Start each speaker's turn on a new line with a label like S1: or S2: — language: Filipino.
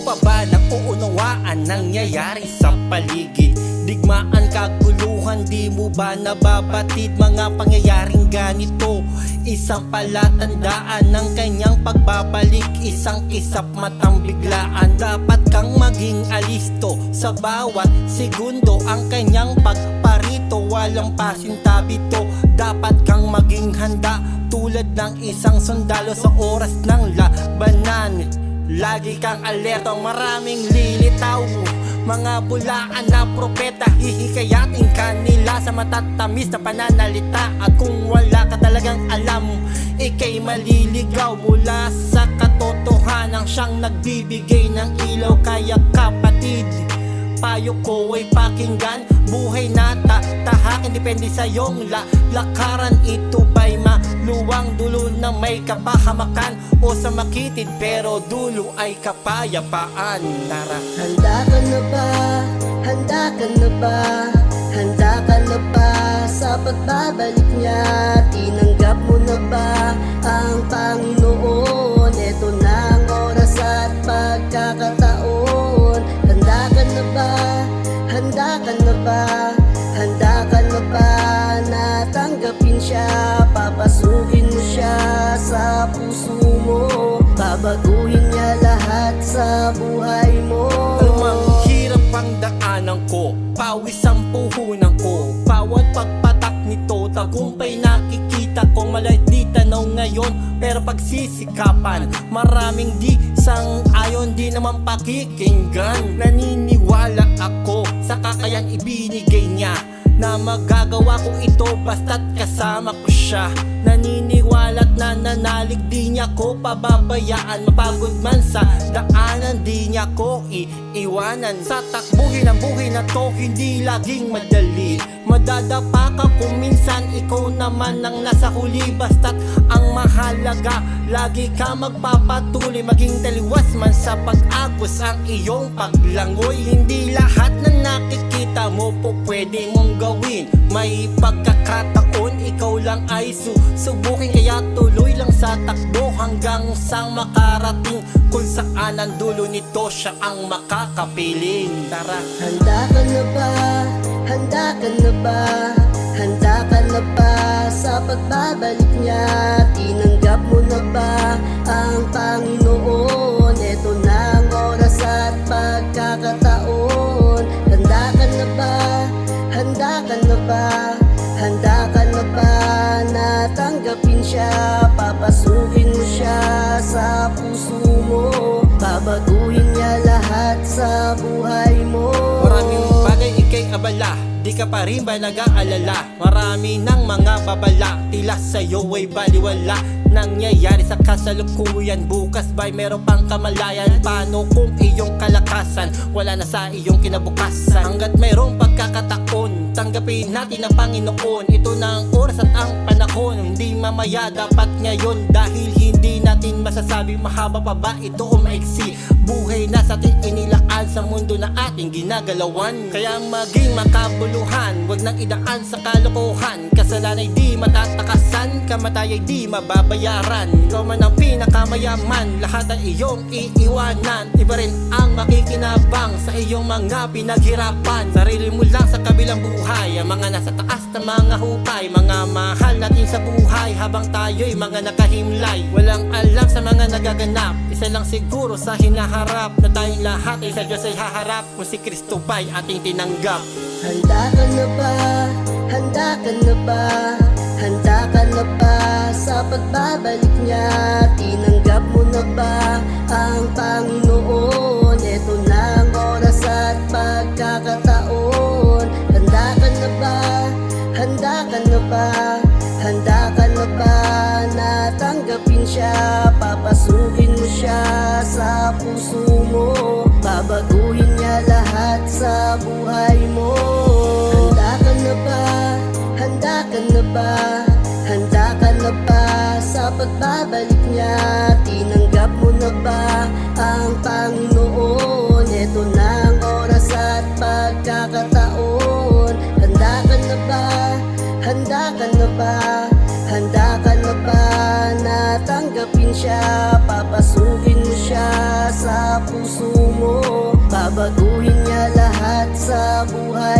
S1: pa ba nauunawaan nangyayari sa paligid? Digmaan, kaguluhan, di mo ba nababatid mga pangyayaring ganito? Isang palatandaan ng kanyang pagbabalik, isang isap matang biglaan. Dapat kang maging alisto sa bawat segundo, ang kanyang pagparito, walang pasintabito. Dapat kang maging handa tulad ng isang sundalo sa oras ng labanan. Lagi kang alerto, maraming lilitaw, mga bulaan na propeta, hihikayatin kanila sa matatamis na pananalita. At kung wala ka talagang alam, ika'y maliligaw mula sa katotohanan siyang nagbibigay ng ilaw. Kaya kapatid, payo ko ay pakinggan, buhay na tahakin, depende sa iyong lakaran. Ito ba'y maluwang dulo na may kapahamakan, o sa makitid pero dulo ay kapayapaan? Tara.
S2: Handa ka na ba? Handa ka na ba? Handa ka na ba sa pagbabalik niya? Tinanggap mo na ba ang Panginoon? Ito na ang oras at pagkakataon. Handa ka na ba? Handa ka na ba? Handa ka na ba na tanggapin siya? Papasukin mo siya sa puso mo, babaguhin niya lahat sa buhay mo.
S1: Anumang hirap ang daanan ko, pawis ang puhunan ko, bawat pagpatak nito tagumpay nakikita ko. Malay di tanaw ngayon pero pagsisikapan, maraming di sang-ayon, di naman pakikinggan. Naniniwala ako sa kakayang ibinigay niya, na magagawa ko ito basta't kasama ko siya. Naniniwala't nananalig, di niya ko pababayaan. Mapagod man sa daanan, di niya ko iiwanan. Sa takbuhin ang buhay na to, hindi laging madali. Madadapa ka kung minsan, ikaw naman ang nasa huli. Basta't ang mahalaga, lagi ka magpapatuloy. Maging taliwas man sa pag-agos ang iyong paglangoy. Hindi lahat na nakikita mo po pwede mong gawin. May pagkakataon ikaw lang ay susubukin, kaya tuloy lang sa takbo hanggang sa makarating kung saan ang dulo nito siya ang makakapiling. Tara.
S2: Handa ka na ba? Handa ka na ba? Handa ka na ba sa pagbabalik niya? Tinanggap mo na ba ang Panginoon? Ito na ang oras at pagkakataon. Handa ka na ba? Handa ka na ba? Handa ka na ba na tanggapin siya? Papasukin mo siya sa puso mo, babaguhin niya lahat sa buhay mo.
S1: Maraming bagay ika'y abala, di ka pa rin ba nag-aalala? Marami ng mga babala, tila sa'yo ay baliwala. Nangyayari sa kasalukuyan, bukas ba'y meron pang kamalayan? Paano kung iyong kalakasan wala na sa iyong kinabukasan? Hanggat mayroong pagkakataon, tanggapin natin ang Panginoon. Ito na ang oras at ang panahon, hindi mamaya, dapat ngayon. Dahil hindi natin masasabi mahaba pa ba ito o maiksi. Buhay na sa ating inilaan sa mundo na ating ginagalawan. Kaya maging makabuluhan, wag nang idaan sa kalokohan. Kasalanan ay di matatakasan, kamatay ay di mababayaran. Ikaw man ang pinakamayaman, lahat ay iyong iiwanan. Iba rin ang makikinabang sa iyong mga pinaghirapan. Sarili mo lang sa kabilang buhay, ang mga nasa taas na mga hukay. Mga mahal natin sa buhay habang tayo'y mga nakahimlay. Walang alam sa mga nagaganap, isa lang siguro sa hinaharap, na tayong lahat ay sa Diyos ay haharap kung si Kristo ba'y ating tinanggap.
S2: Handa ka na ba? Handa ka na ba? Handa ka na ba sa pagbabalik niya? Tinanggap mo na ba ang Panginoon? Ito na ang oras at pagkakataon. Handa ka na ba? Handa ka na ba? Handa ka na ba na tanggapin siya? Papasukin mo siya sa puso mo, babaguhin niya lahat sa buhay mo. Handa ka na ba? Handa ka na ba? Handa ka na ba sa pagbabalik niya? Tinanggap mo na ba ang Panginoon? Ito na ang oras at pagkakataon. Handa ka na ba? Handa ka na ba? Handa ka na ba na tanggapin siya? Papasukin mo siya sa puso mo, sa buhay